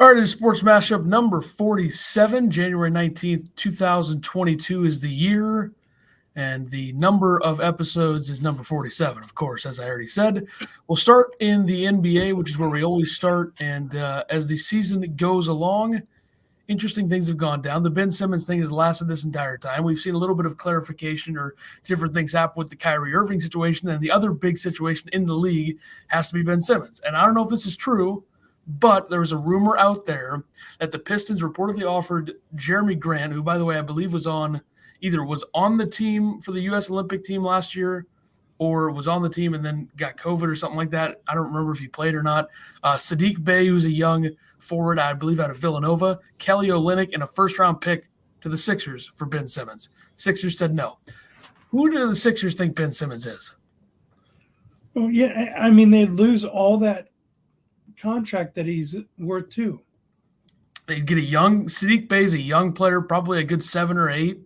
All right, it's Sports Mashup number 47. January 19th, 2022 is the year, and the number of episodes is number 47, of course, as I already said. We'll start in the NBA, which is where we always start, and as the season goes along, interesting things have gone down. The Ben Simmons thing has lasted this entire time. We've seen a little bit of clarification or different things happen with the Kyrie Irving situation, and the other big situation in the league has to be Ben Simmons. And I don't know if this is true, but there was a rumor out there that the Pistons reportedly offered Jeremy Grant, who, by the way, I believe was on the team for the U.S. Olympic team last year or was on the team and then got COVID or something like that. I don't remember if he played or not. Sadiq Bey, who's a young forward, I believe, out of Villanova. Kelly Olynyk, and a first-round pick to the Sixers for Ben Simmons. Sixers said no. Who do the Sixers think Ben Simmons is? Well, yeah, I mean, they lose all that contract that he's worth too. They'd get Sadiq Bey's a young player, probably a good 7 or 8.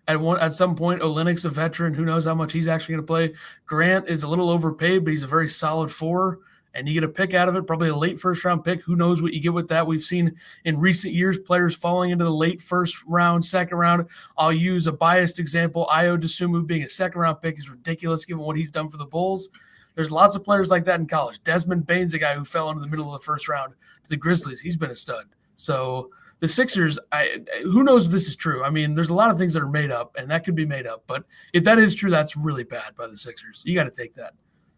At some point, Olynyk's a veteran. Who knows how much he's actually going to play. Grant is a little overpaid, but he's a very solid 4, and you get a pick out of it, probably a late first-round pick. Who knows what you get with that? We've seen in recent years players falling into the late first round, second round. I'll use a biased example. Ayo Dosunmu being a second-round pick is ridiculous given what he's done for the Bulls. There's lots of players like that in college. Desmond Bane's a guy who fell into the middle of the first round to the Grizzlies. He's been a stud. So the Sixers, who knows if this is true? I mean, there's a lot of things that are made up, and that could be made up. But if that is true, that's really bad by the Sixers. You got to take that.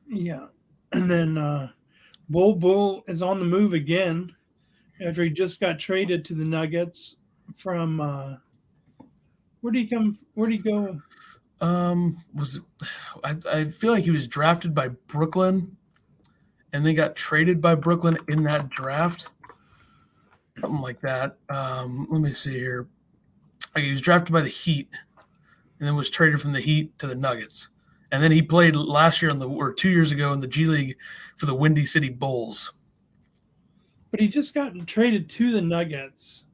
Yeah. And then Bull is on the move again after he just got traded to the Nuggets from where'd he go? I feel like he was drafted by Brooklyn, and they got traded by Brooklyn in that draft. Something like that. Let me see here. He was drafted by the Heat and then was traded from the Heat to the Nuggets. And then he played last year 2 years ago in the G League for the Windy City Bulls. But he just got traded to the Nuggets.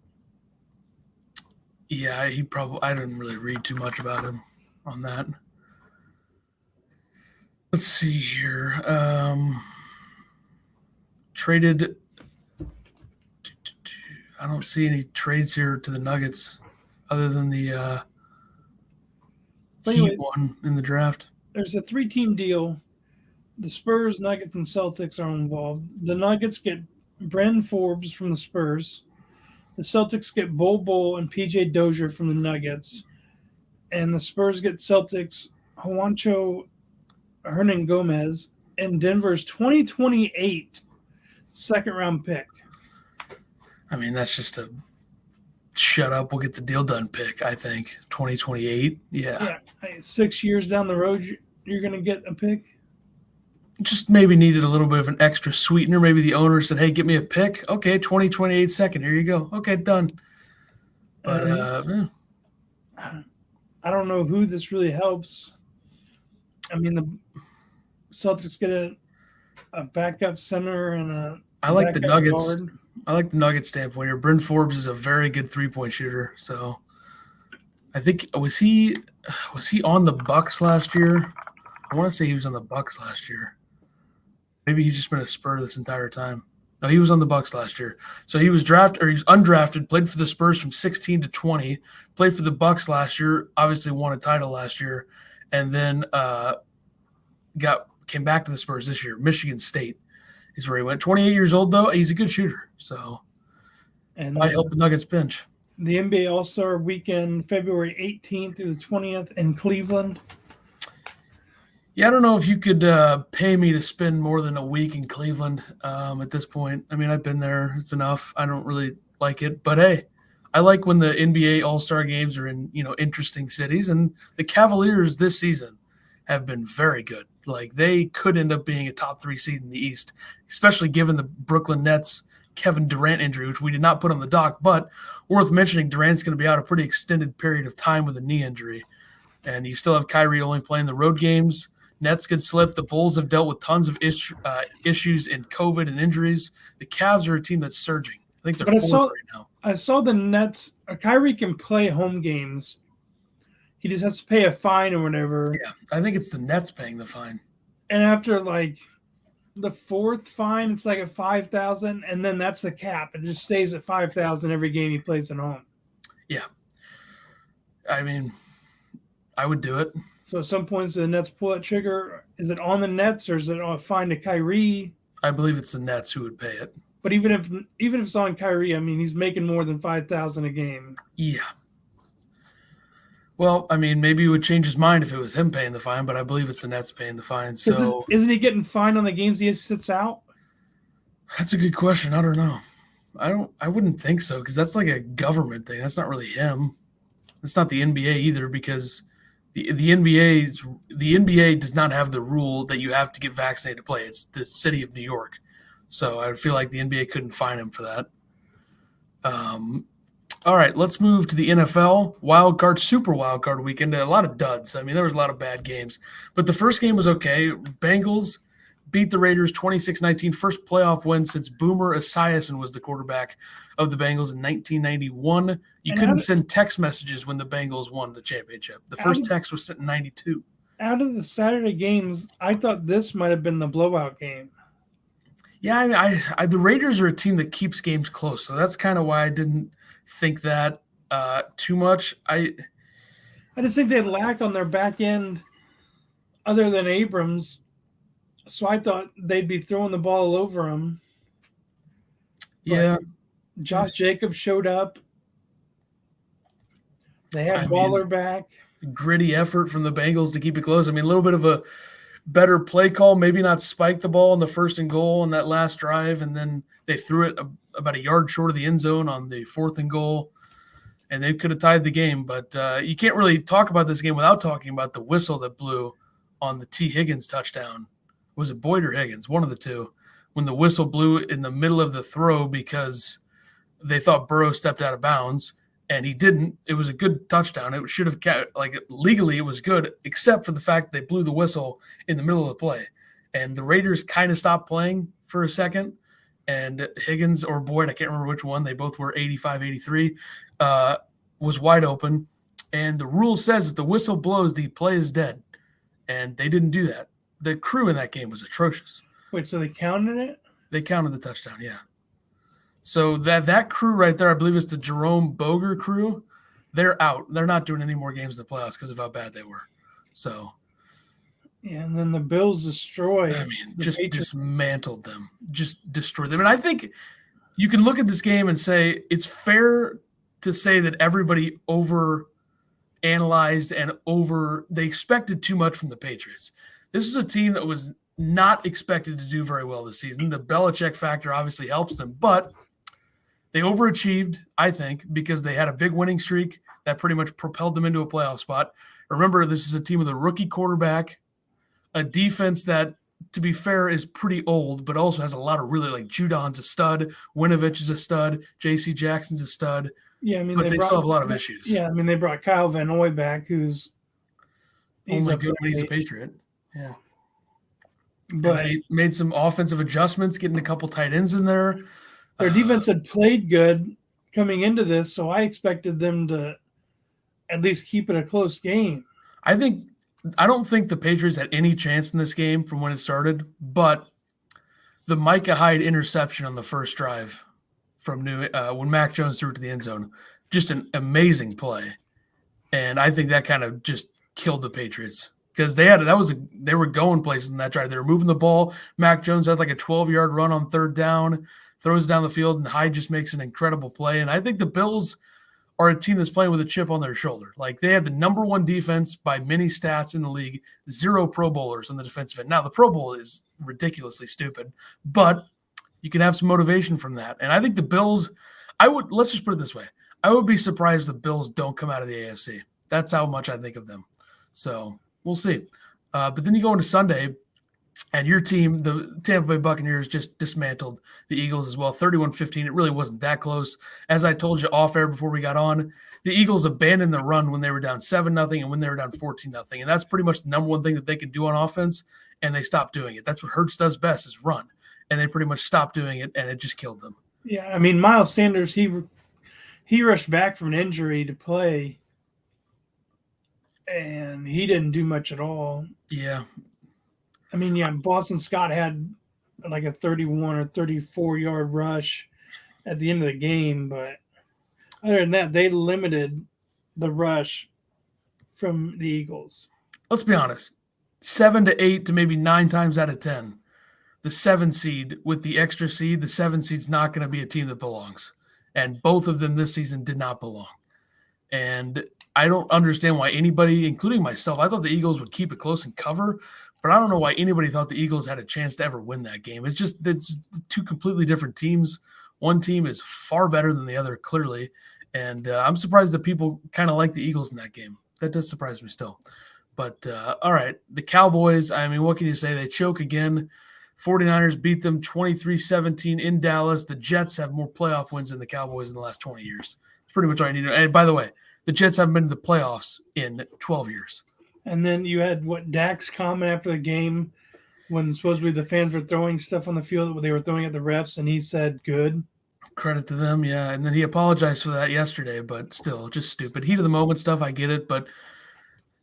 Yeah, I didn't really read too much about him on that. Let's see here. Traded. I don't see any trades here to the Nuggets other than the Heat one in the draft. There's a 3-team deal. The Spurs, Nuggets, and Celtics are involved. The Nuggets get Bryn Forbes from the Spurs. The Celtics get Bull and PJ Dozier from the Nuggets. And the Spurs get Celtics Juancho Hernangomez and Denver's 2028 second-round pick. I mean, that's just a shut up, we'll get the deal done pick, I think. 2028, yeah. 6 years down the road, you're going to get a pick? Just maybe needed a little bit of an extra sweetener. Maybe the owner said, hey, get me a pick. Okay, 2028 second, here you go. Okay, done. But, I don't know who this really helps. I mean, the Celtics get a backup center and a I like the Nuggets. guard. I like the Nuggets standpoint here. Bryn Forbes is a very good three-point shooter. So I think was he on the Bucks last year? I want to say he was on the Bucks last year. Maybe he's just been a Spur this entire time. No, he was on the Bucks last year. So he was undrafted, played for the Spurs from 16 to 20, played for the Bucks last year, obviously won a title last year, and then came back to the Spurs this year. Michigan State is where he went. 28 years old, though. He's a good shooter. So I help the Nuggets bench. The NBA All-Star Weekend, February 18th through the 20th in Cleveland. Yeah, I don't know if you could pay me to spend more than a week in Cleveland at this point. I mean, I've been there. It's enough. I don't really like it. But, hey, I like when the NBA All-Star games are in, interesting cities. And the Cavaliers this season have been very good. Like, they could end up being a top 3 seed in the East, especially given the Brooklyn Nets Kevin Durant injury, which we did not put on the dock. But worth mentioning, Durant's going to be out a pretty extended period of time with a knee injury. And you still have Kyrie only playing the road games. Nets could slip. The Bulls have dealt with tons of issues in COVID and injuries. The Cavs are a team that's surging. I think they're fourth right now. I saw the Nets. Kyrie can play home games. He just has to pay a fine or whatever. Yeah, I think it's the Nets paying the fine. And after like the fourth fine, it's like a 5,000, and then that's the cap. It just stays at 5,000 every game he plays at home. Yeah. I mean, I would do it. So at some points the Nets pull that trigger. Is it on the Nets or is it on a fine to Kyrie? I believe it's the Nets who would pay it. But even if it's on Kyrie, I mean, he's making more than 5,000 a game. Yeah. Well, I mean, maybe he would change his mind if it was him paying the fine, but I believe it's the Nets paying the fine. So isn't he getting fined on the games he sits out? That's a good question. I don't know. I wouldn't think so because that's like a government thing. That's not really him. It's not the NBA either because the NBA does not have the rule that you have to get vaccinated to play. It's the city of New York. So I feel like the NBA couldn't fine him for that. All right, let's move to the NFL super wild card weekend. A lot of duds. I mean, there was a lot of bad games, but the first game was okay. Bengals beat the Raiders 26-19, first playoff win since Boomer Esiason was the quarterback of the Bengals in 1991. You couldn't send text messages when the Bengals won the championship. The first text was sent in 92. Out of the Saturday games, I thought this might have been the blowout game. Yeah, I mean, the Raiders are a team that keeps games close, so that's kind of why I didn't think that too much. I just think they lack on their back end other than Abrams. So I thought they'd be throwing the ball all over him. Yeah. Josh Jacobs showed up. They had Waller back. Gritty effort from the Bengals to keep it close. I mean, a little bit of a better play call, maybe not spike the ball in the first and goal on that last drive, and then they threw it about a yard short of the end zone on the fourth and goal, and they could have tied the game. But you can't really talk about this game without talking about the whistle that blew on the T. Higgins touchdown. Was it Boyd or Higgins? One of the two. When the whistle blew in the middle of the throw because they thought Burrow stepped out of bounds, and he didn't. It was a good touchdown. It should have legally it was good, except for the fact they blew the whistle in the middle of the play. And the Raiders kind of stopped playing for a second, and Higgins or Boyd, I can't remember which one, they both were 85, 83, was wide open. And the rule says if the whistle blows, the play is dead. And they didn't do that. The crew in that game was atrocious. Wait, so they counted it? They counted the touchdown, yeah. So that crew right there, I believe it's the Jerome Boger crew, they're out. They're not doing any more games in the playoffs because of how bad they were. So, yeah, and then the Bills destroyed. I mean, just dismantled them, just destroyed them. And I think you can look at this game and say it's fair to say that everybody over-analyzed and they expected too much from the Patriots. This is a team that was not expected to do very well this season. The Belichick factor obviously helps them, but they overachieved, I think, because they had a big winning streak that pretty much propelled them into a playoff spot. Remember, this is a team with a rookie quarterback, a defense that, to be fair, is pretty old, but also has a lot of really, like, Judon's a stud, Winovich is a stud, J.C. Jackson's a stud. Yeah, I mean, but they still have a lot of issues. Yeah, I mean, they brought Kyle Van Noy back, he's only good when he's a Patriot. Yeah. But they made some offensive adjustments, getting a couple tight ends in there. Their defense had played good coming into this, so I expected them to at least keep it a close game. I don't think the Patriots had any chance in this game from when it started, but the Micah Hyde interception on the first drive from when Mac Jones threw it to the end zone, just an amazing play. And I think that kind of just killed the Patriots. Because they were going places in that drive. They were moving the ball. Mac Jones had like a 12-yard run on third down, throws down the field, and Hyde just makes an incredible play. And I think the Bills are a team that's playing with a chip on their shoulder. Like, they have the number one defense by many stats in the league, 0 Pro Bowlers on the defensive end. Now, the Pro Bowl is ridiculously stupid, but you can have some motivation from that. And I think the Bills, let's just put it this way. I would be surprised if the Bills don't come out of the AFC. That's how much I think of them. So we'll see. But then you go into Sunday, and your team, the Tampa Bay Buccaneers, just dismantled the Eagles as well, 31-15. It really wasn't that close. As I told you off air before we got on, the Eagles abandoned the run when they were down 7-0 and when they were down 14-0. And that's pretty much the number one thing that they can do on offense, and they stopped doing it. That's what Hurts does best, is run. And they pretty much stopped doing it, and it just killed them. Yeah, I mean, Miles Sanders, he rushed back from an injury to play, and he didn't do much at all. Yeah. I mean, yeah, Boston Scott had like a 31 or 34-yard rush at the end of the game, but other than that, they limited the rush from the Eagles. Let's be honest. 7 to 8 to maybe 9 times out of 10, the 7 seed with the extra seed, the 7 seed's not going to be a team that belongs. And both of them this season did not belong. And I don't understand why anybody, including myself, I thought the Eagles would keep it close and cover, but I don't know why anybody thought the Eagles had a chance to ever win that game. It's two completely different teams. One team is far better than the other, clearly. And I'm surprised that people kind of like the Eagles in that game. That does surprise me still. But, all right, the Cowboys, I mean, what can you say? They choke again. 49ers beat them 23-17 in Dallas. The Jets have more playoff wins than the Cowboys in the last 20 years. It's pretty much all you need to know. And by the way, the Jets haven't been to the playoffs in 12 years. And then you had Dak's comment after the game when supposedly the fans were throwing stuff on the field that they were throwing at the refs, and he said, good. Credit to them, yeah. And then he apologized for that yesterday, but still, just stupid. Heat of the moment stuff, I get it. But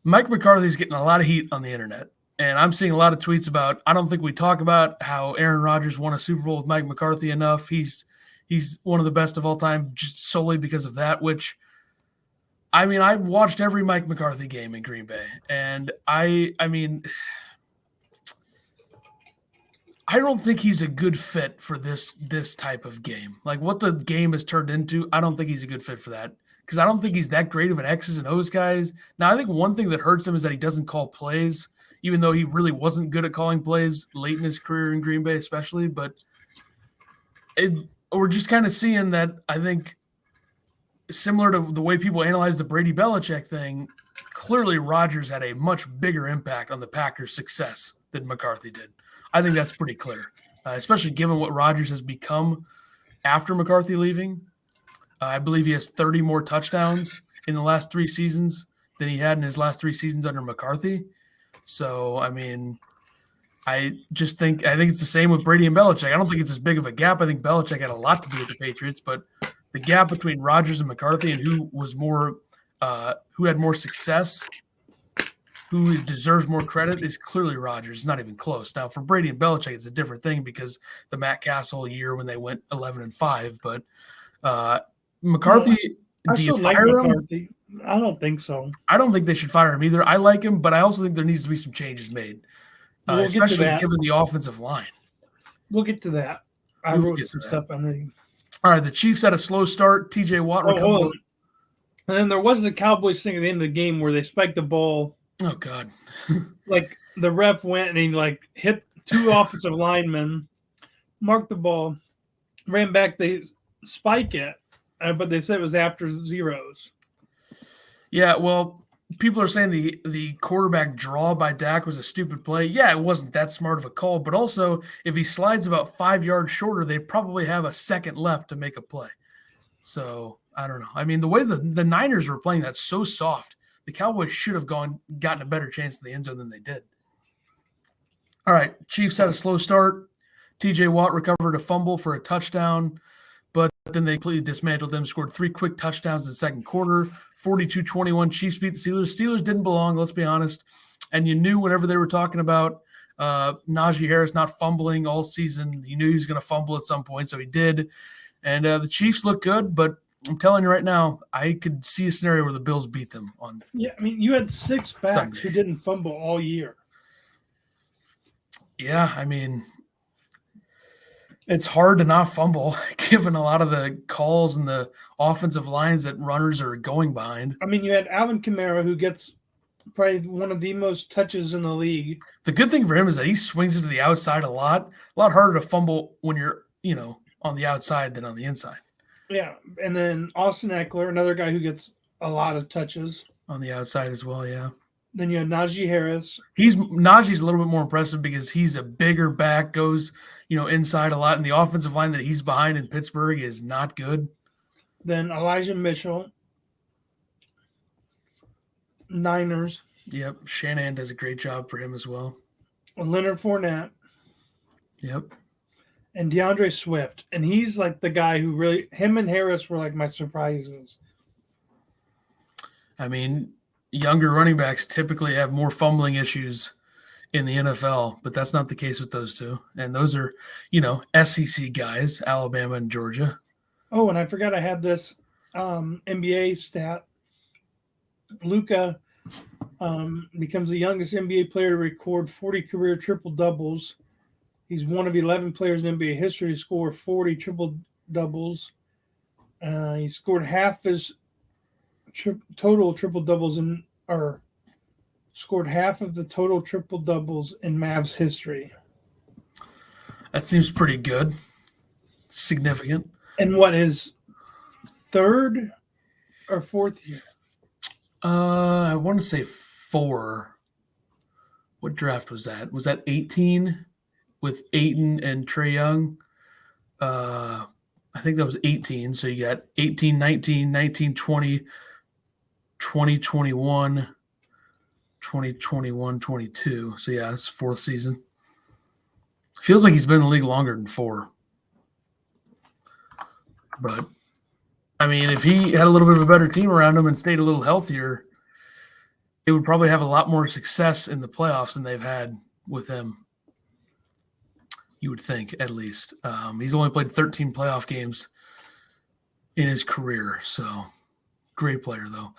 Mike McCarthy's getting a lot of heat on the internet. And I'm seeing a lot of tweets about, I don't think we talk about how Aaron Rodgers won a Super Bowl with Mike McCarthy enough. He's one of the best of all time just solely because of that, which, I mean, I watched every Mike McCarthy game in Green Bay. And I mean, I don't think he's a good fit for this type of game. Like what the game has turned into, I don't think he's a good fit for that. Because I don't think he's that great of an X's and O's guy. Now, I think one thing that hurts him is that he doesn't call plays, even though he really wasn't good at calling plays late in his career in Green Bay especially. But we're just kind of seeing that, I think, similar to the way people analyze the Brady Belichick thing, clearly Rodgers had a much bigger impact on the Packers' success than McCarthy did. I think that's pretty clear, especially given what Rodgers has become after McCarthy leaving. I believe he has 30 more touchdowns in the last 3 seasons than he had in his last 3 seasons under McCarthy. So, I mean, I think it's the same with Brady and Belichick. I don't think it's as big of a gap. I think Belichick had a lot to do with the Patriots, but the gap between Rodgers and McCarthy and who had more success, who deserves more credit, is clearly Rodgers. It's not even close. Now, for Brady and Belichick, it's a different thing because the Matt Castle year when they went 11-5, but McCarthy, do you fire him? I don't think so. I don't think they should fire him either. I like him, but I also think there needs to be some changes made, especially given the offensive line. We'll get to that. I wrote some stuff on it. All right, the Chiefs had a slow start. TJ Watt recovered. And then there was the Cowboys thing at the end of the game where they spiked the ball. Oh, God. Like the ref went and he hit 2 offensive linemen, marked the ball, ran back. They spike it, but they said it was after zeros. Yeah, well, people are saying the quarterback draw by Dak was a stupid play. Yeah, it wasn't that smart of a call, but also if he slides about 5 yards shorter, they probably have a second left to make a play. So I don't know. I mean, the way the Niners were playing that's so soft, the Cowboys should have gotten a better chance in the end zone than they did. All right, Chiefs had a slow start. TJ Watt recovered a fumble for a touchdown, but then they completely dismantled them, scored 3 quick touchdowns in the second quarter. 42-21, Chiefs beat the Steelers. Steelers didn't belong, let's be honest. And you knew whenever they were talking about Najee Harris not fumbling all season, you knew he was going to fumble at some point, so he did. And the Chiefs look good, but I'm telling you right now, I could see a scenario where the Bills beat them on. Yeah, I mean, you had 6 backs Sunday who didn't fumble all year. Yeah, I mean, it's hard to not fumble given a lot of the calls and the offensive lines that runners are going behind. I mean, you had Alvin Kamara, who gets probably one of the most touches in the league. The good thing for him is that he swings it to the outside a lot harder to fumble when you're, on the outside than on the inside. Yeah, and then Austin Eckler, another guy who gets a lot of touches. On the outside as well, yeah. Then you have Najee Harris. Najee's a little bit more impressive because he's a bigger back, goes, inside a lot, and the offensive line that he's behind in Pittsburgh is not good. Then Elijah Mitchell. Niners. Yep, Shanahan does a great job for him as well. Leonard Fournette. Yep. And DeAndre Swift. And he's like the guy who really – him and Harris were like my surprises. I mean, younger running backs typically have more fumbling issues in the NFL, but that's not the case with those two. And those are, SEC guys, Alabama and Georgia. Oh, and I forgot I had this NBA stat. Luka becomes the youngest NBA player to record 40 career triple doubles. He's one of 11 players in NBA history to score 40 triple doubles. He scored half his total triple doubles scored half of the total triple doubles in Mavs history. That seems pretty good. Significant. And what, his third or fourth year? I want to say 4. What draft was that? Was that 18 with Ayton and Trae Young? I think that was 18. So you got 18, 19, 19, 20, 20, 21, 20, 21, 22. So yeah, it's 4th season. Feels like he's been in the league longer than 4. But, I mean, if he had a little bit of a better team around him and stayed a little healthier, it would probably have a lot more success in the playoffs than they've had with him. You would think, at least. He's only played 13 playoff games in his career, so great player, though.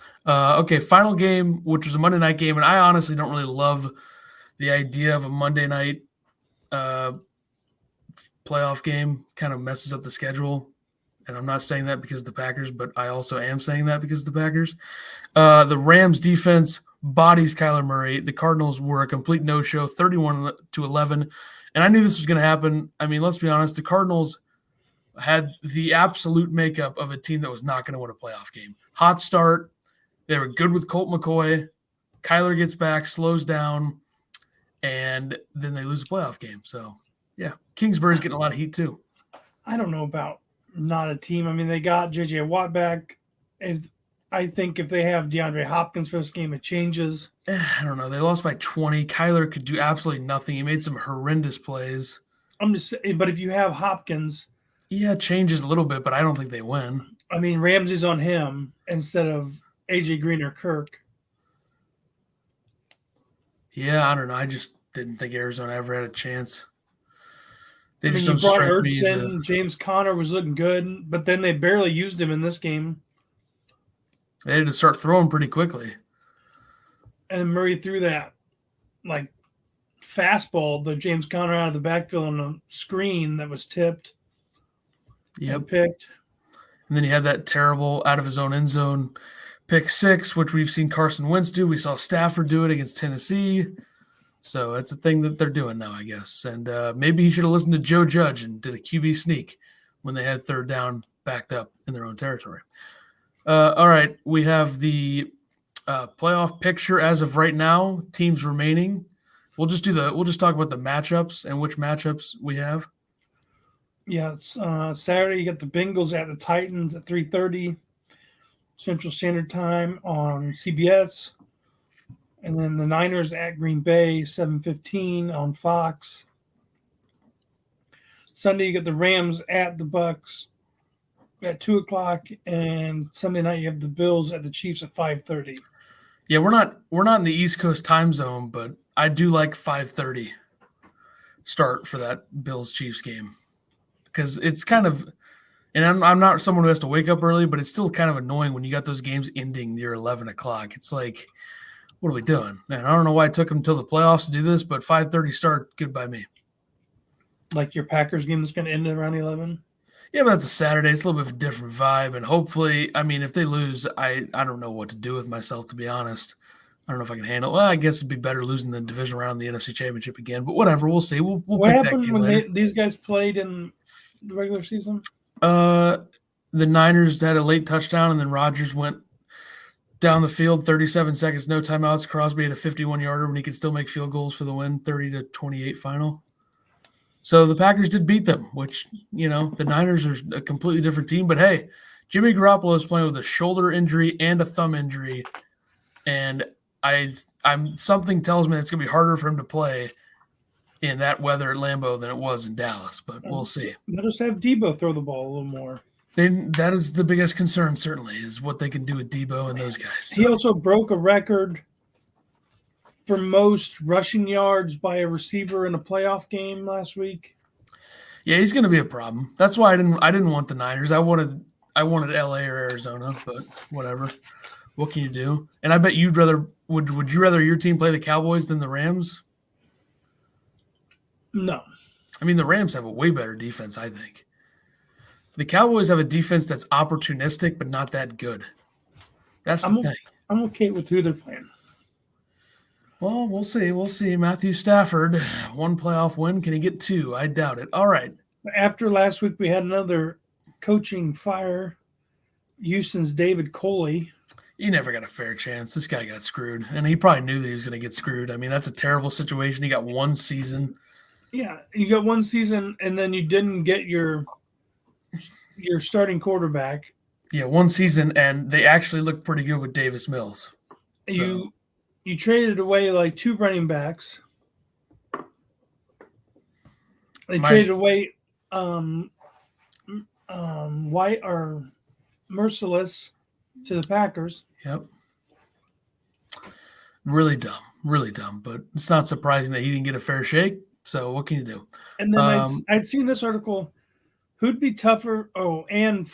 Okay, final game, which was a Monday night game, and I honestly don't really love the idea of a Monday night playoff game. Kind of messes up the schedule, and I'm not saying that because of the Packers, but I also am saying that because of the Packers. The Rams defense bodies Kyler Murray. The Cardinals were a complete no-show, 31-11. And I knew this was going to happen. I mean, let's be honest. The Cardinals had the absolute makeup of a team that was not going to win a playoff game. Hot start. They were good with Colt McCoy. Kyler gets back, slows down, and then they lose a playoff game. So, yeah, Kingsbury's getting a lot of heat too. I don't know about not a team. I mean, they got J.J. Watt back. I think if they have DeAndre Hopkins for this game, it changes. I don't know. They lost by 20. Kyler could do absolutely nothing. He made some horrendous plays. I'm just saying, but if you have Hopkins, yeah, it changes a little bit, but I don't think they win. I mean, Ramsey's on him instead of AJ Green or Kirk. Yeah, I don't know. I just didn't think Arizona ever had a chance. They I mean, just you don't brought strike me Ertz as in, James Conner was looking good, but then they barely used him in this game. They had to start throwing pretty quickly. And Murray threw that, like, fastball, the James Conner out of the backfield on a screen that was tipped. Yep. Picked. And then he had that terrible out of his own end zone pick 6, which we've seen Carson Wentz do. We saw Stafford do it against Tennessee. So it's a thing that they're doing now, I guess. And maybe he should have listened to Joe Judge and did a QB sneak when they had 3rd down backed up in their own territory. All right, we have the playoff picture as of right now. Teams remaining. We'll just talk about the matchups and which matchups we have. Yeah, it's Saturday. You got the Bengals at the Titans at 3:30 Central Standard Time on CBS, and then the Niners at Green Bay 7:15 on Fox. Sunday you got the Rams at the Bucks at 2:00, and Sunday night you have the Bills at the Chiefs at 5:30. Yeah, we're not in the East Coast time zone, but I do like 5:30 start for that Bills Chiefs game because it's kind of, and I'm not someone who has to wake up early, but it's still kind of annoying when you got those games ending near 11 o'clock. It's like, what are we doing? Man, I don't know why it took them until the playoffs to do this, but 5:30 start, good by me. Like your Packers game is going to end at around 11. Yeah, but that's a Saturday. It's a little bit of a different vibe. And hopefully, I mean, if they lose, I don't know what to do with myself, to be honest. I don't know if I can handle it. Well, I guess it'd be better losing the division round in the NFC Championship again. But whatever, we'll see. We'll what pick happened that game when later. these guys played in the regular season? The Niners had a late touchdown, and then Rodgers went down the field, 37 seconds, no timeouts. Crosby had a 51-yarder when he could still make field goals for the win, 30-28 final. So the Packers did beat them, which, the Niners are a completely different team. But, hey, Jimmy Garoppolo is playing with a shoulder injury and a thumb injury, and something tells me it's going to be harder for him to play in that weather at Lambeau than it was in Dallas, but we'll see. They'll just have Debo throw the ball a little more. That is the biggest concern, certainly, is what they can do with Debo and those guys. He also broke a record for most rushing yards by a receiver in a playoff game last week. Yeah, he's going to be a problem. That's why I didn't want the Niners. I wanted LA or Arizona, but whatever. What can you do? And I bet you'd rather would you rather your team play the Cowboys than the Rams? No. I mean, the Rams have a way better defense, I think. The Cowboys have a defense that's opportunistic but not that good. That's the thing. I'm okay with who they're playing. Well, we'll see. We'll see. Matthew Stafford, 1 playoff win. Can he get 2? I doubt it. All right. After last week, we had another coaching fire. Houston's David Coley. He never got a fair chance. This guy got screwed, and he probably knew that he was going to get screwed. I mean, that's a terrible situation. He got 1 season. Yeah, you got 1 season, and then you didn't get your starting quarterback. Yeah, 1 season, and they actually looked pretty good with Davis Mills. So. You traded away like 2 running backs. They traded away White or Merciless to the Packers. Yep. Really dumb, but it's not surprising that he didn't get a fair shake. So what can you do? And then I'd seen this article. Who'd be tougher? Oh, and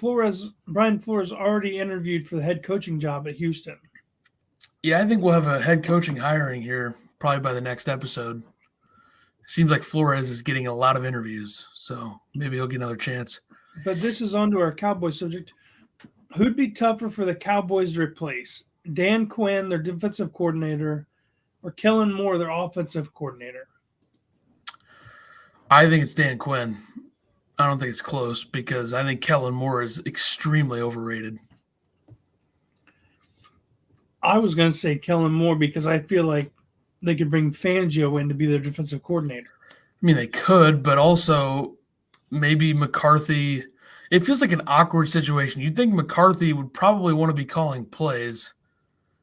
Brian Flores already interviewed for the head coaching job at Houston. Yeah, I think we'll have a head coaching hiring here probably by the next episode. It seems like Flores is getting a lot of interviews, so maybe he'll get another chance. But this is on to our Cowboys subject. Who'd be tougher for the Cowboys to replace? Dan Quinn, their defensive coordinator, or Kellen Moore, their offensive coordinator? I think it's Dan Quinn. I don't think it's close because I think Kellen Moore is extremely overrated. I was going to say Kellen Moore because I feel like they could bring Fangio in to be their defensive coordinator. I mean, they could, but also maybe McCarthy. It feels like an awkward situation. You'd think McCarthy would probably want to be calling plays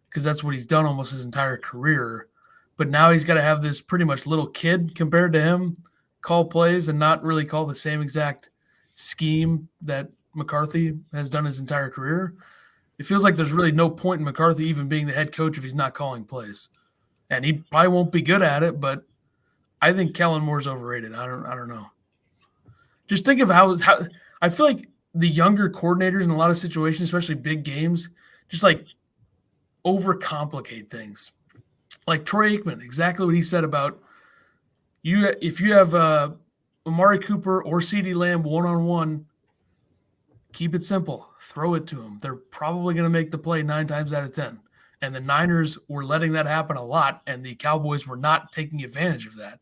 because that's what he's done almost his entire career. But now he's got to have this pretty much little kid compared to him call plays and not really call the same exact scheme that McCarthy has done his entire career. It feels like there's really no point in McCarthy even being the head coach if he's not calling plays. And he probably won't be good at it, but I think Kellen Moore's overrated. I don't know. Just think of how I feel like the younger coordinators in a lot of situations, especially big games, just like overcomplicate things. Like Troy Aikman, exactly what he said about you. If you have Amari Cooper or CeeDee Lamb one-on-one, keep it simple. Throw it to them. They're probably going to make the play 9 times out of 10. And the Niners were letting that happen a lot, and the Cowboys were not taking advantage of that.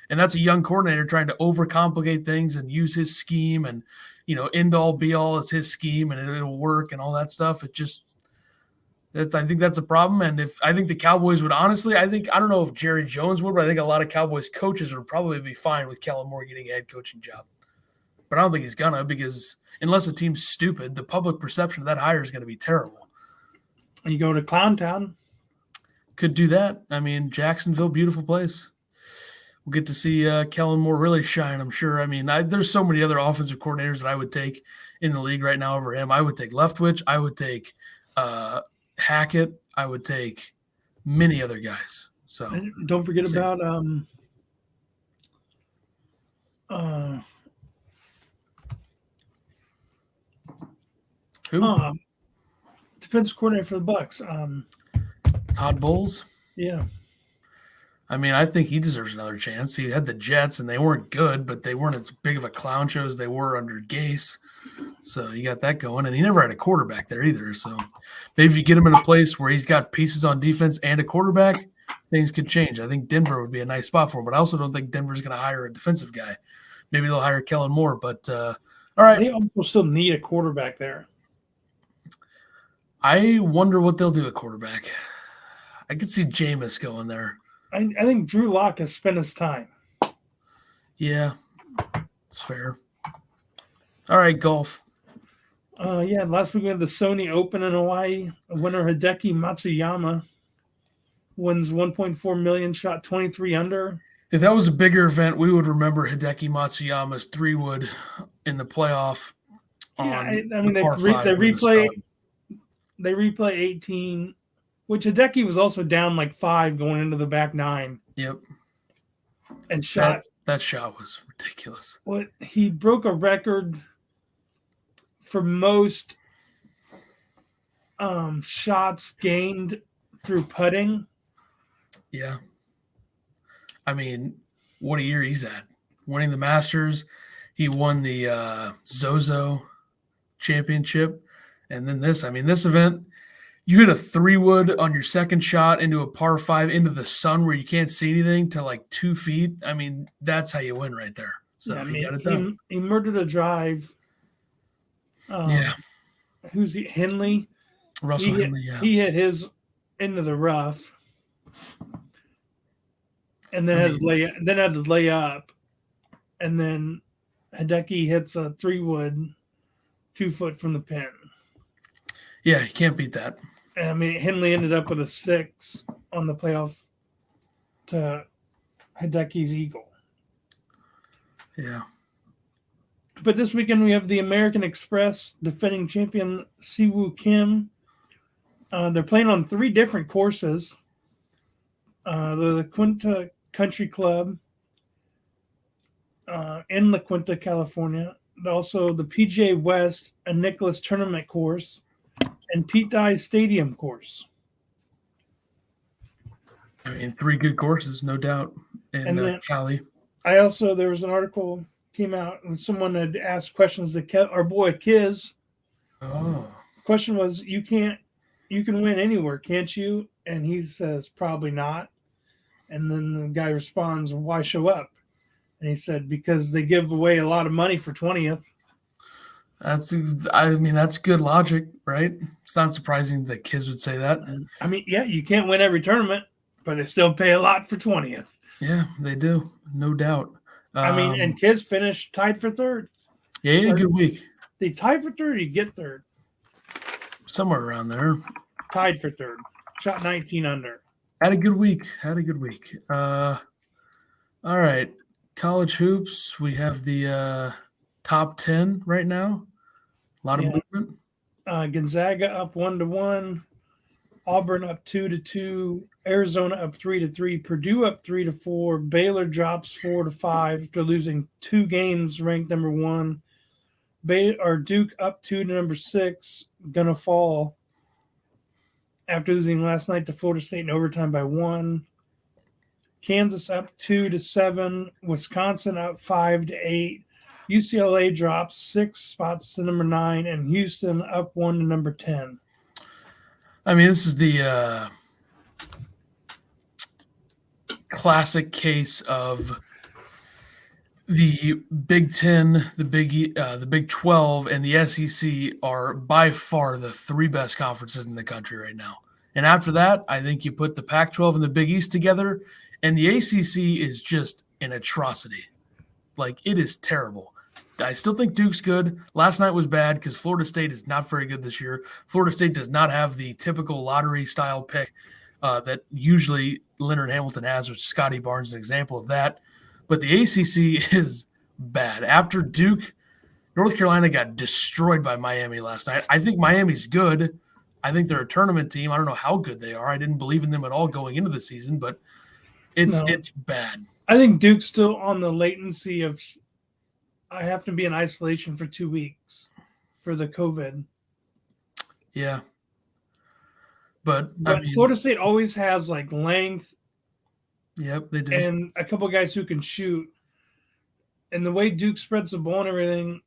And that's a young coordinator trying to overcomplicate things and use his scheme and, end-all, be-all is his scheme and it'll work and all that stuff. I think that's a problem. And I think the Cowboys would honestly, I don't know if Jerry Jones would, but I think a lot of Cowboys coaches would probably be fine with Kellen Moore getting a head coaching job. But I don't think he's gonna because unless the team's stupid, the public perception of that hire is going to be terrible. And you go to Clown Town. Could do that. I mean, Jacksonville, beautiful place. We'll get to see Kellen Moore really shine, I'm sure. I mean, there's so many other offensive coordinators that I would take in the league right now over him. I would take Leftwich. I would take Hackett. I would take many other guys. So and don't forget about who? Defensive coordinator for the Bucks. Todd Bowles. Yeah. I mean, I think he deserves another chance. He had the Jets, and they weren't good, but they weren't as big of a clown show as they were under Gase. So you got that going. And he never had a quarterback there either. So maybe if you get him in a place where he's got pieces on defense and a quarterback, things could change. I think Denver would be a nice spot for him, but I also don't think Denver's going to hire a defensive guy. Maybe they'll hire Kellen Moore. But all right. They almost still need a quarterback there. I wonder what they'll do at quarterback. I could see Jameis going there. I think Drew Lock has spent his time. Yeah, it's fair. All right, golf. Last week we had the Sony Open in Hawaii. Winner Hideki Matsuyama wins $1.4 million, shot 23 under. If that was a bigger event, we would remember Hideki Matsuyama's 3-wood in the playoff. Yeah, I mean they replay 18 which Hideki was also down like 5 going into the back 9. Yep. And shot. That shot was ridiculous. What he broke a record for most shots gained through putting. Yeah. I mean, what a year he's at. Winning the Masters. He won the Zozo championship. And then this event, you hit a 3-wood on your second shot into a par 5 into the sun where you can't see anything to like 2 feet. I mean, that's how you win right there. So yeah, he got it done. He murdered a drive. Who's he? Henley. Russell Henley, yeah. He hit his into the rough. And then had to lay up. And then Hideki hits a 3-wood 2 foot from the pin. Yeah, you can't beat that. I mean, Henley ended up with a 6 on the playoff to Hideki's eagle. Yeah. But this weekend we have the American Express defending champion Siwoo Kim. They're playing on 3 different courses. The Quinta Country Club in La Quinta, California. Also the PGA West and Nicholas Tournament course and Pete Dye Stadium course. I mean, 3 good courses, no doubt, in Cali. There was an article came out and someone had asked questions to our boy Kiz. Oh. Question was, you can win anywhere, can't you? And he says, probably not. And then the guy responds, why show up? And he said, because they give away a lot of money for 20th. That's good logic, right? It's not surprising that Kiz would say that. I mean, yeah, you can't win every tournament, but they still pay a lot for 20th. Yeah, they do. No doubt. And Kiz finished tied for 3rd. Yeah, he had a good week. They tied for 3rd, you get 3rd. Somewhere around there. Tied for 3rd. Shot 19 under. Had a good week. All right. College hoops. We have the top 10 right now. A lot of movement. Gonzaga up 1-1. Auburn up 2-2. Arizona up 3-3. Purdue up 3-4. Baylor drops 4-5 after losing 2 games, ranked number 1. Duke up 2 to number 6. Gonna fall after losing last night to Florida State in overtime by 1. Kansas up 2-7. Wisconsin up 5-8. UCLA drops 6 spots to number 9, and Houston up 1 to number 10. I mean, this is the classic case of the Big Ten, the Big 12, and the SEC are by far the 3 best conferences in the country right now. And after that, I think you put the Pac-12 and the Big East together, and the ACC is just an atrocity. Like, it is terrible. I still think Duke's good. Last night was bad because Florida State is not very good this year. Florida State does not have the typical lottery-style pick that usually Leonard Hamilton has, which Scotty Barnes is an example of that. But the ACC is bad. After Duke, North Carolina got destroyed by Miami last night. I think Miami's good. I think they're a tournament team. I don't know how good they are. I didn't believe in them at all going into the season, but it's bad. I think Duke's still on the latency of I have to be in isolation for 2 weeks for the COVID. Yeah. But Florida State always has like length. Yep, they do. And a couple of guys who can shoot. And the way Duke spreads the ball and everything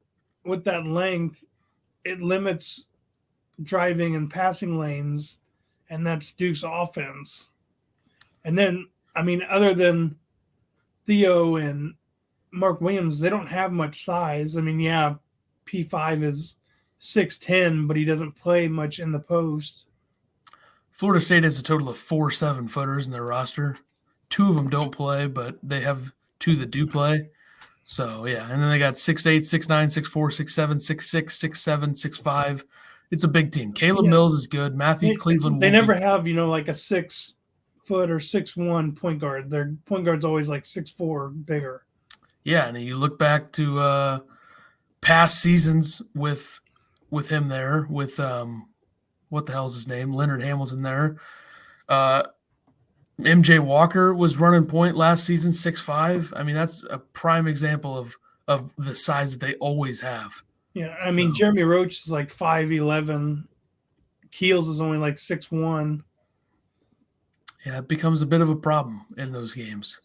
with that length, it limits driving and passing lanes, and that's Duke's offense. And then, other than Theo and Mark Williams, they don't have much size. P5 is 6'10", but he doesn't play much in the post. Florida State has a total of 4 7-footers in their roster. 2 of them don't play, but they have 2 that do play. So, yeah. And then they got 6'8", 6'9", 6'4", 6'7", 6'6", 6'7", 6'5". It's a big team. Caleb Mills is good. Matthew Cleveland. They never have, like a 6 foot or 6'1" point guard. Their point guard's always like 6'4" bigger. Yeah, and you look back to past seasons with him there, with what the hell's his name? Leonard Hamilton there. MJ Walker was running point last season, 6'5". I mean, that's a prime example of the size that they always have. Yeah, I mean, Jeremy Roach is like 5'11". Keels is only like 6'1". Yeah, it becomes a bit of a problem in those games.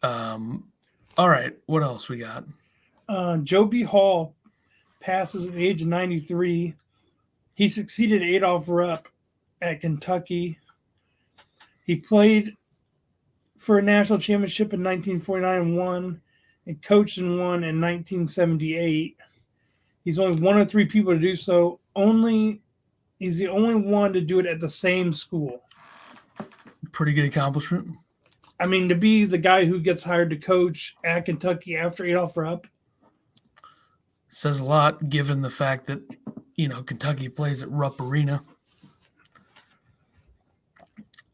All right, what else we got? Joe B. Hall passes at the age of 93. He succeeded Adolph Rupp at Kentucky. He played for a national championship in 1949 and won, and coached and won in 1978. He's only one of three people to do so. He's the only one to do it at the same school. Pretty good accomplishment. I mean, to be the guy who gets hired to coach at Kentucky after Adolph Rupp says a lot, given the fact that, Kentucky plays at Rupp Arena.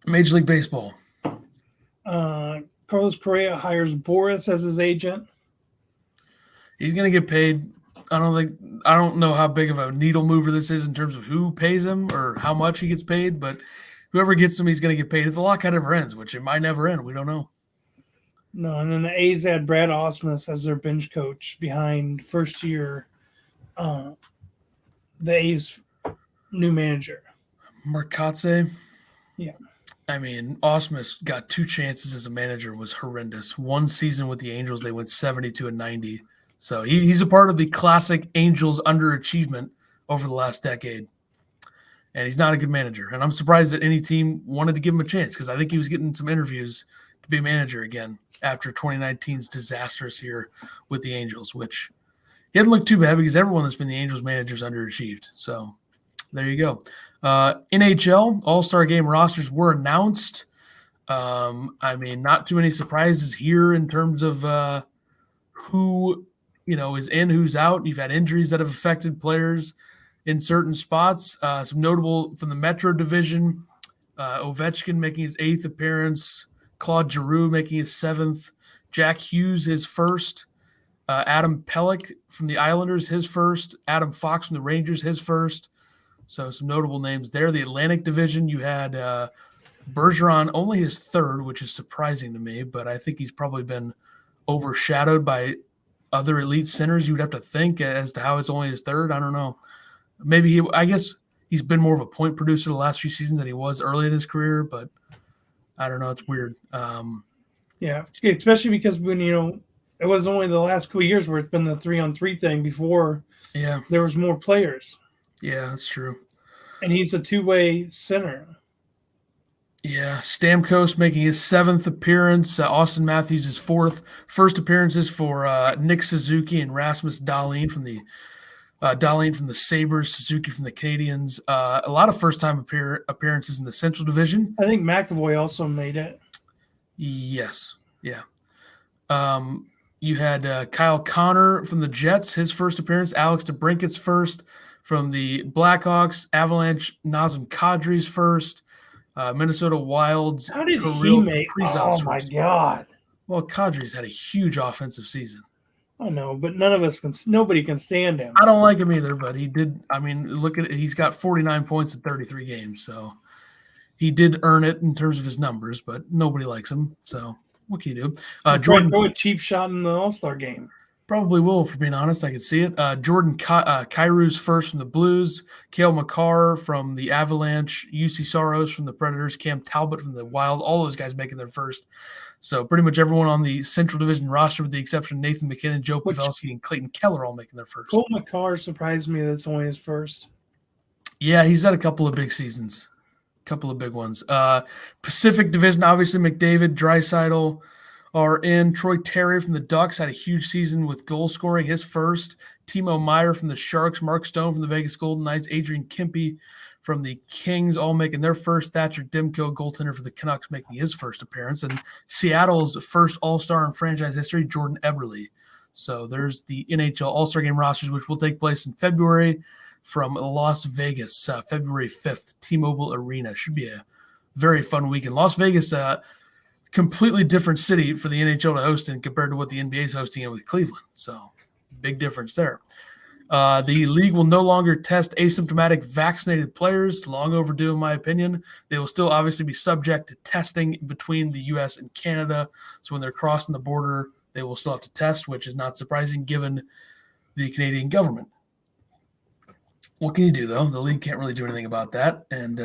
Major League Baseball. Carlos Correa hires Boris as his agent. He's going to get paid. I don't know how big of a needle mover this is in terms of who pays him or how much he gets paid, but whoever gets him, he's going to get paid. If the lockout ever ends, which it might never end, we don't know. No, and then the A's had Brad Ausmus as their bench coach behind first year the A's new manager. Marcotte. Yeah. I mean, Ausmus got 2 chances as a manager, was horrendous. One season with the Angels, they went 72-90. So he's a part of the classic Angels underachievement over the last decade. And he's not a good manager. And I'm surprised that any team wanted to give him a chance because I think he was getting some interviews to be a manager again after 2019's disastrous year with the Angels, which he hadn't looked too bad because everyone that's been the Angels manager's underachieved. So there you go. NHL All-Star Game rosters were announced. I mean, not too many surprises here in terms of who is in, who's out. You've had injuries that have affected players in certain spots. Some notable from the Metro Division, Ovechkin making his 8th appearance, Claude Giroux making his 7th, Jack Hughes his first, Adam Pelech from the Islanders his first, Adam Fox from the Rangers his first. So some notable names there. The Atlantic Division, you had Bergeron only his 3rd, which is surprising to me, but I think he's probably been overshadowed by other elite centers. You would have to think as to how it's only his 3rd. I don't know. Maybe I guess he's been more of a point producer the last few seasons than he was early in his career, but I don't know. It's weird. Yeah, especially because when it was only the last couple of years where it's been the 3-on-3 thing before. Yeah, there was more players. Yeah, that's true. And he's a two-way center. Yeah, Stamkos making his 7th appearance. Austin Matthews his 4th. First appearances for Nick Suzuki and Rasmus Dahlin from the Sabres, Suzuki from the Canadiens. A lot of first-time appearances in the Central Division. I think McAvoy also made it. Yes, yeah. You had Kyle Connor from the Jets, his first appearance. Alex DeBrincat's first. From the Blackhawks, Avalanche, Nazem Kadri's first. Minnesota Wild's. How did he make? Oh, my God. Well, Kadri's had a huge offensive season. I know, but nobody can stand him. I don't like him either, but he did. I mean, look at it. He's got 49 points in 33 games, so he did earn it in terms of his numbers, but nobody likes him. So what can you do? Jordan, throw a cheap shot in the All-Star game. Probably will, for being honest. I could see it. Jordan Kyrie's first from the Blues, Cale Makar from the Avalanche, UC Saros from the Predators, Cam Talbot from the Wild, all those guys making their first. So pretty much everyone on the Central Division roster with the exception of Nathan McKinnon, Joe Pavelski, and Clayton Keller all making their first. Cole Makar surprised me that's only his first. Yeah, he's had a couple of big seasons, a couple of big ones. Pacific Division, obviously McDavid, Draisaitl are in. Troy Terry from the Ducks had a huge season with goal scoring, his first. Timo Meyer from the Sharks, Mark Stone from the Vegas Golden Knights, Adrian Kempe from the Kings, all making their first. Thatcher Demko, goaltender for the Canucks, making his first appearance. And Seattle's first All-Star in franchise history, Jordan Eberle. So there's the NHL All-Star Game rosters, which will take place in February from Las Vegas, February 5th, T-Mobile Arena. Should be a very fun weekend. Las Vegas, completely different city for the NHL to host in compared to what the NBA is hosting in with Cleveland. So big difference there. The league will no longer test asymptomatic vaccinated players. Long overdue, in my opinion. They will still obviously be subject to testing between the U.S. and Canada. So when they're crossing the border, they will still have to test, which is not surprising given the Canadian government. What can you do, though? The league can't really do anything about that. And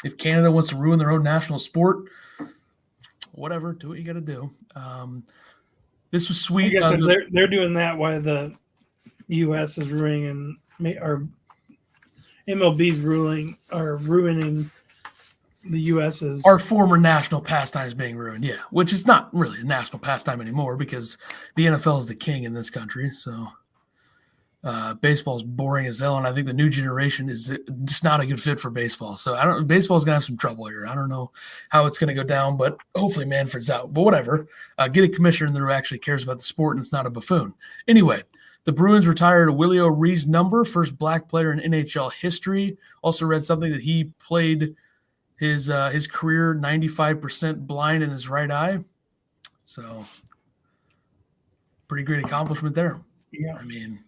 if Canada wants to ruin their own national sport, whatever, do what you got to do. This was sweet. I guess they're doing that while the U.S. is ruining or MLB's ruining the U.S.'s. Our former national pastime is being ruined, yeah, which is not really a national pastime anymore because the NFL is the king in this country. So baseball is boring as hell, and I think the new generation is just not a good fit for baseball. So baseball's gonna have some trouble here. I don't know how it's gonna go down, but hopefully Manfred's out. But whatever, get a commissioner who actually cares about the sport and it's not a buffoon. Anyway, the Bruins retired Willie O'Ree's number, first black player in NHL history. Also read something that he played his career 95% blind in his right eye. So pretty great accomplishment there. Yeah, I mean,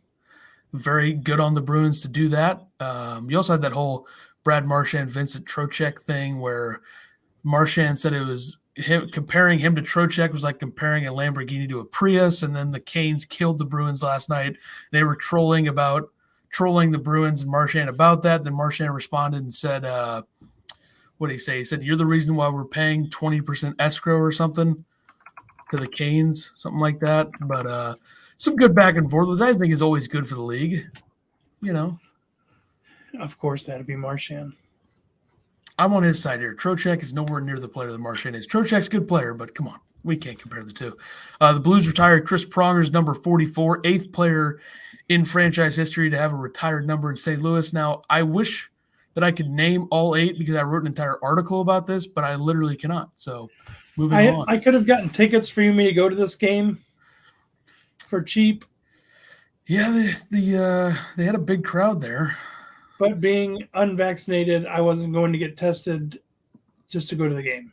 very good on the Bruins to do that. You also had that whole Brad Marchand, Vincent Trocheck thing where Marchand said it was him comparing him to Trocheck was like comparing a Lamborghini to a Prius. And then the Canes killed the Bruins last night. They were trolling the Bruins and Marchand about that. Then Marchand responded and said, what did he say? He said, "You're the reason why we're paying 20% escrow or something to the Canes," something like that. But some good back and forth, which I think is always good for the league. You know, of course, that'd be Marchand. I'm on his side here. Trocheck is nowhere near the player that Marchand is. Trocheck's a good player, but come on, we can't compare the two. The Blues retired Chris Pronger's number 44, eighth player in franchise history to have a retired number in St. Louis. Now, I wish that I could name all 8 because I wrote an entire article about this, but I literally cannot. So, moving on. I could have gotten tickets for me to go to this game for cheap. Yeah, they had a big crowd there. But being unvaccinated, I wasn't going to get tested just to go to the game.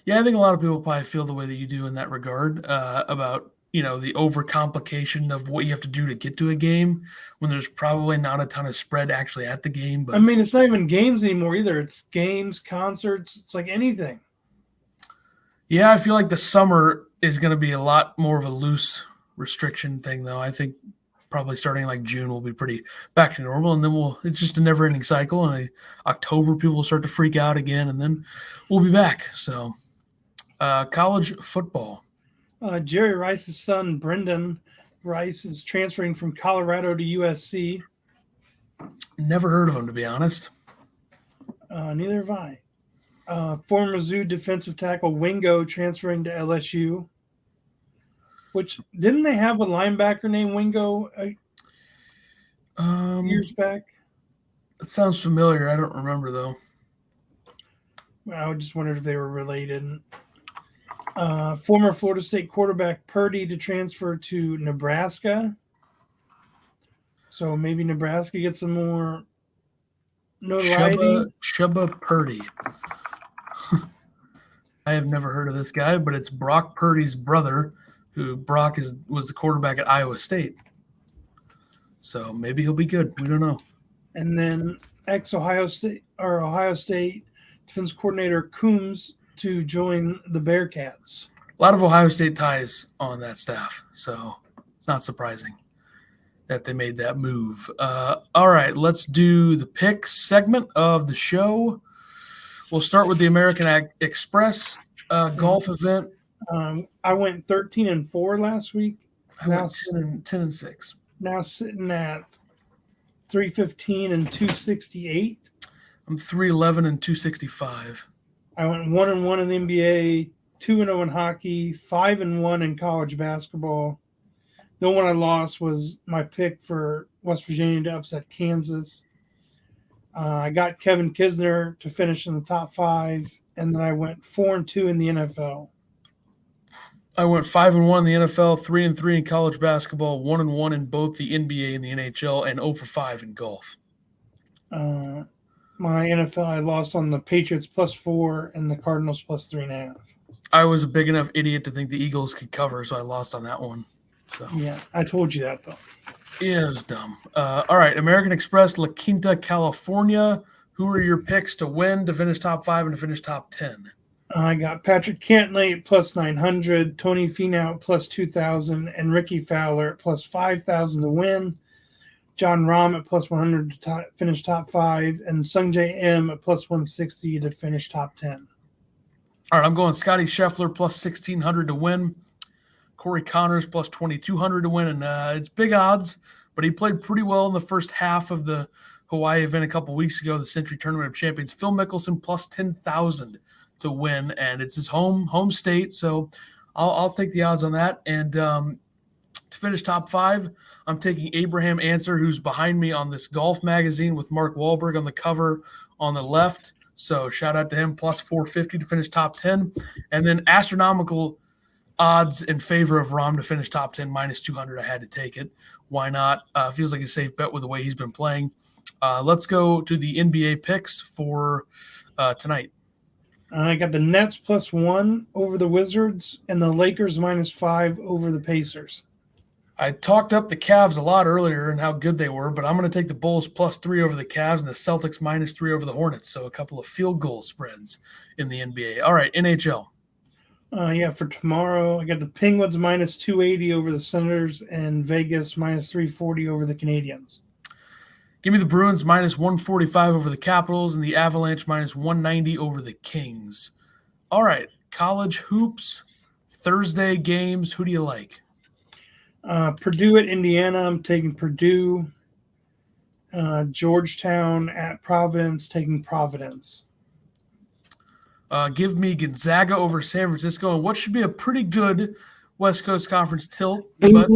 Yeah, I think a lot of people probably feel the way that you do in that regard about, the overcomplication of what you have to do to get to a game when there's probably not a ton of spread actually at the game. But I mean, it's not even games anymore either. It's games, concerts. It's like anything. Yeah, I feel like the summer is going to be a lot more of a loose restriction thing, though. I think probably starting like June will be pretty back to normal, and then it's just a never-ending cycle. And October, people will start to freak out again, and then we'll be back. So, college football. Jerry Rice's son, Brendan Rice, is transferring from Colorado to USC. Never heard of him, to be honest. Neither have I. Former Mizzou defensive tackle Wingo transferring to LSU. Which, didn't they have a linebacker named Wingo years back? That sounds familiar. I don't remember, though. I just wondered if they were related. Former Florida State quarterback Purdy to transfer to Nebraska. So maybe Nebraska gets some more notoriety. Chubba Purdy. I have never heard of this guy, but it's Brock Purdy's brother, who was the quarterback at Iowa State. So maybe he'll be good. We don't know. And then Ohio State defense coordinator Coombs to join the Bearcats. A lot of Ohio State ties on that staff, so it's not surprising that they made that move. All right, let's do the picks segment of the show. We'll start with the American Express golf event. I went 13-4 last week. I went 10-6. Now sitting at 315 and 268. I'm 311 and 265. I went 1-1 in the NBA, 2-0 in hockey, 5-1 in college basketball. The one I lost was my pick for West Virginia to upset Kansas. I got Kevin Kisner to finish in the top 5, and then I went 4-2 in the NFL. I went 5-1 in the NFL, 3-3 in college basketball, 1-1 in both the NBA and the NHL, and 0-5 in golf. My NFL, I lost on the Patriots +4 and the Cardinals +3.5. I was a big enough idiot to think the Eagles could cover, so I lost on that one. So. Yeah, I told you that, though. Yeah, it was dumb. All right, American Express, La Quinta, California. Who are your picks to win, to finish top 5, and to finish top 10? I got Patrick Cantlay at plus 900, Tony Finau at plus 2,000, and Ricky Fowler at plus 5,000 to win. John Rahm at plus 100 to finish top 5, and Sungjae M at plus 160 to finish top 10. All right, I'm going Scotty Scheffler plus 1,600 to win. Corey Connors plus 2,200 to win. And it's big odds, but he played pretty well in the first half of the Hawaii event a couple weeks ago, the Century Tournament of Champions. Phil Mickelson plus 10,000 to win, and it's his home state. So I'll take the odds on that. And to finish top 5, I'm taking Abraham Answer, who's behind me on this golf magazine with Mark Wahlberg on the cover on the left. So shout out to him, plus 450 to finish top 10. And then astronomical odds in favor of Rahm to finish top 10, minus 200. I had to take it. Why not? Feels like a safe bet with the way he's been playing. Let's go to the NBA picks for tonight. I got the Nets plus 1 over the Wizards and the Lakers minus 5 over the Pacers. I talked up the Cavs a lot earlier and how good they were, but I'm going to take the Bulls plus 3 over the Cavs and the Celtics minus 3 over the Hornets. So a couple of field goal spreads in the NBA. All right, NHL. For tomorrow, I got the Penguins minus 280 over the Senators and Vegas minus 340 over the Canadiens. Give me the Bruins minus 145 over the Capitals and the Avalanche minus 190 over the Kings. All right, college hoops, Thursday games. Who do you like? Purdue at Indiana. I'm taking Purdue. Georgetown at Providence, taking Providence. Give me Gonzaga over San Francisco, and what should be a pretty good West Coast Conference tilt. But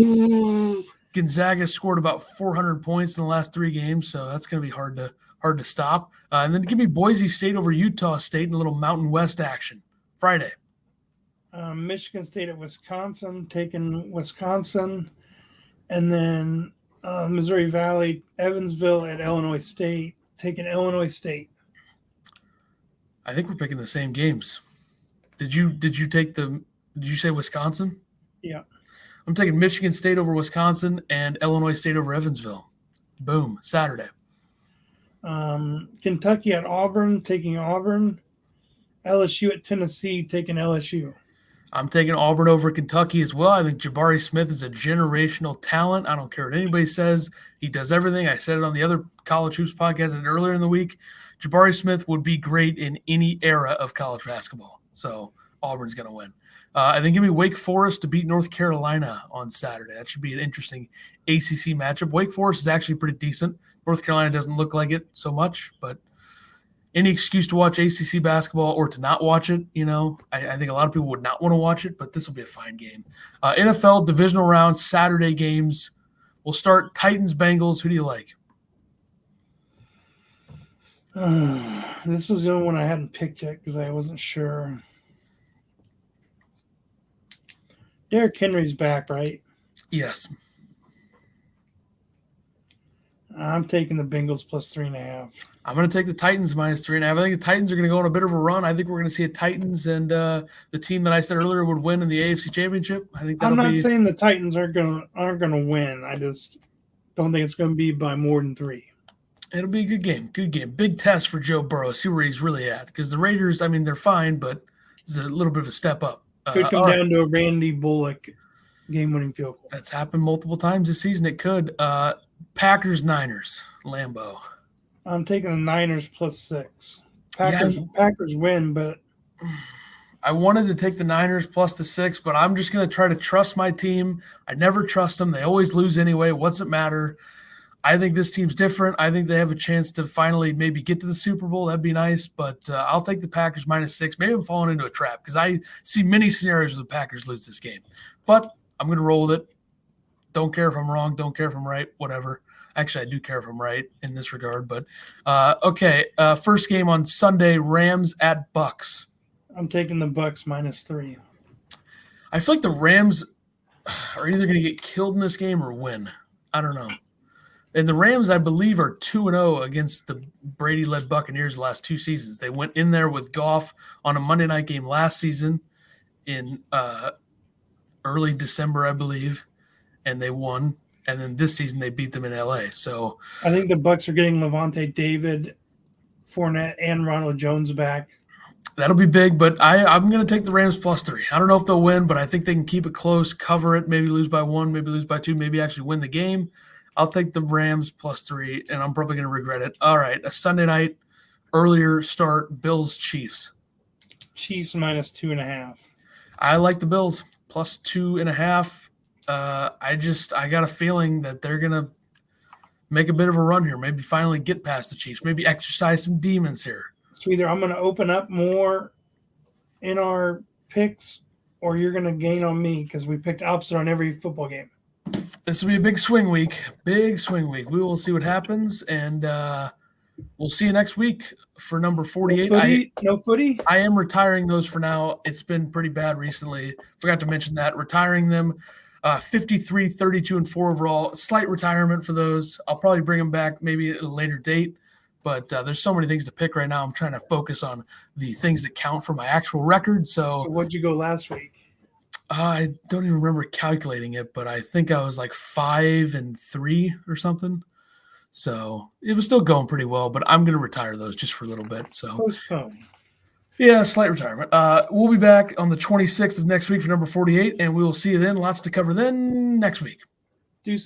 Gonzaga scored about 400 points in the last 3 games, so that's going to be hard to stop. And then give me Boise State over Utah State in a little Mountain West action Friday. Michigan State at Wisconsin, taking Wisconsin. And then Missouri Valley, Evansville at Illinois State, taking Illinois State. I think we're picking the same games. Did you say Wisconsin? Yeah. I'm taking Michigan State over Wisconsin and Illinois State over Evansville. Boom, Saturday. Kentucky at Auburn, taking Auburn. LSU at Tennessee, taking LSU. I'm taking Auburn over Kentucky as well. I think Jabari Smith is a generational talent. I don't care what anybody says. He does everything. I said it on the other College Hoops podcast earlier in the week. Jabari Smith would be great in any era of college basketball. So Auburn's going to win. I think give me Wake Forest to beat North Carolina on Saturday. That should be an interesting ACC matchup. Wake Forest is actually pretty decent. North Carolina doesn't look like it so much, but any excuse to watch ACC basketball or to not watch it, I think a lot of people would not want to watch it, but this will be a fine game. NFL divisional round, Saturday games. We'll start Titans-Bengals. Who do you like? This is the only one I hadn't picked yet because I wasn't sure. Derrick Henry's back, right? Yes. I'm taking the Bengals plus 3.5. I'm going to take the Titans minus 3.5. I think the Titans are going to go on a bit of a run. I think we're going to see a Titans and the team that I said earlier would win in the AFC Championship. I think I'm not saying the Titans aren't going to win. I just don't think it's going to be by more than 3. It'll be a good game. Good game. Big test for Joe Burrow. See where he's really at. Because the Raiders, they're fine, but it's a little bit of a step up. Could come down to a Randy Bullock game-winning field goal. That's happened multiple times this season. It could. Packers-Niners, Lambeau. I'm taking the Niners plus 6. Packers win, but I wanted to take the Niners plus the 6, but I'm just going to try to trust my team. I never trust them. They always lose anyway. What's it matter? I think this team's different. I think they have a chance to finally maybe get to the Super Bowl. That'd be nice, but I'll take the Packers minus 6. Maybe I'm falling into a trap because I see many scenarios where the Packers lose this game. But I'm going to roll with it. Don't care if I'm wrong. Don't care if I'm right. Whatever. Actually, I do care if I'm right in this regard. But, okay, first game on Sunday, Rams at Bucks. I'm taking the Bucks minus 3. I feel like the Rams are either going to get killed in this game or win. I don't know. And the Rams, I believe, are 2-0 against the Brady-led Buccaneers the last 2 seasons. They went in there with Goff on a Monday night game last season in early December, I believe, and they won. and then this season they beat them in LA. So I think the Bucs are getting Levante David, Fournette, and Ronald Jones back. that'll be big, but I'm going to take the Rams +3. I don't know if they'll win, but I think they can keep it close, cover it, maybe lose by 1, maybe lose by 2, maybe actually win the game. I'll take the Rams +3, and I'm probably going to regret it. All right, a Sunday night, earlier start, Bills-Chiefs. Chiefs -2.5. I like the Bills +2.5. I got a feeling that they're going to make a bit of a run here, maybe finally get past the Chiefs, maybe exercise some demons here. So either I'm going to open up more in our picks, or you're going to gain on me because we picked opposite on every football game. This will be a big swing week. Big swing week. We will see what happens, and we'll see you next week for number 48. No footy? I am retiring those for now. It's been pretty bad recently. Forgot to mention that. Retiring them. 53, 32, and 4 overall. Slight retirement for those. I'll probably bring them back maybe at a later date. But there's so many things to pick right now. I'm trying to focus on the things that count for my actual record. So what'd you go last week? I don't even remember calculating it, but I think I was like 5-3 or something. So it was still going pretty well, but I'm going to retire those just for a little bit. So postpone. Yeah, slight retirement. We'll be back on the 26th of next week for number 48, and we will see you then. Lots to cover then next week. Deuces.